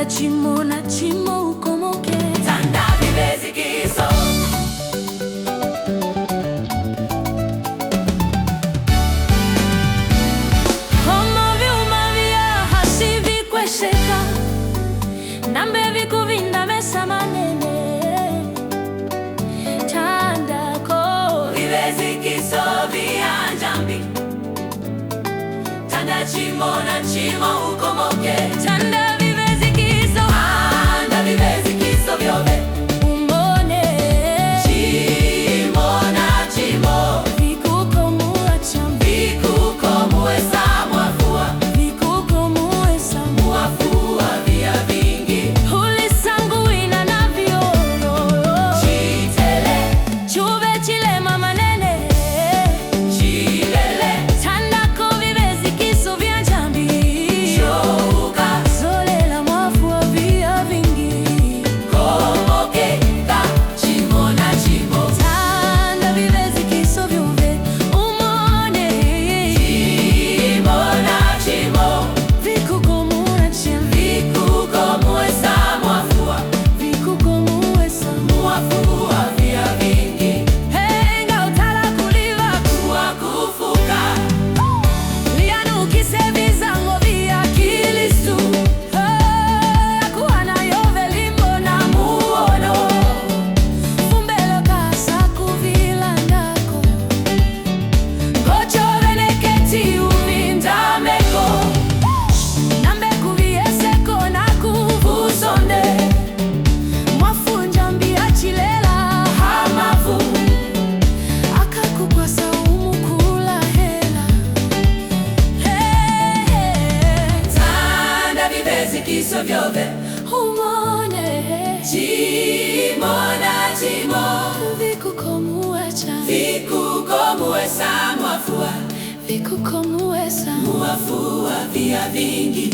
Tanda chimo na chimo ukomoke. Tanda vivezikiso. Homo vyuma vya hasi vikwesheka, nambe vikuvinda mesa manene. Tanda ko Vivezikiso vya njambi. Tanda chimo na chimo ukomoke. tanda vivezikiso. Tanda vivezikiso vyove. Umone Chimo na chimo. vikukomua chambi. Vikukomuesa mwafua. Vikukomuesa Mwafua vya vingi. ulisanguina na viororo. Chitele. Chuve chilema manene. Chilele. Tanda ko vivezikiso vya njambi. Chouka. Zolela mwafua vya vingi. Komoke. Ka. Chimo na chimo. Tanda vivezikiso vyove. Umone Chimo na chimo. vikukomua chambi. Vikukomuesa mwafua. Vikukomuesa Mwafua vya vingi. henga utala kuliva Wakufuka. lianukise vizango vya Kilistu. Akuwa nayo velimbo na muono. Fumbelo kasa kuvilandako. Gocho veneketi uvindameko. Nambe kuvieseko na kuvusonde. Mwafunja mbia chilela hamavu. Akakukwasa umukula hela. Tanda vivezikiso vyove. Umone Chimo na chimo. vikukomuecha. Vikukomuesa mwafua. Vikukomuesa Mwafua vya vingi.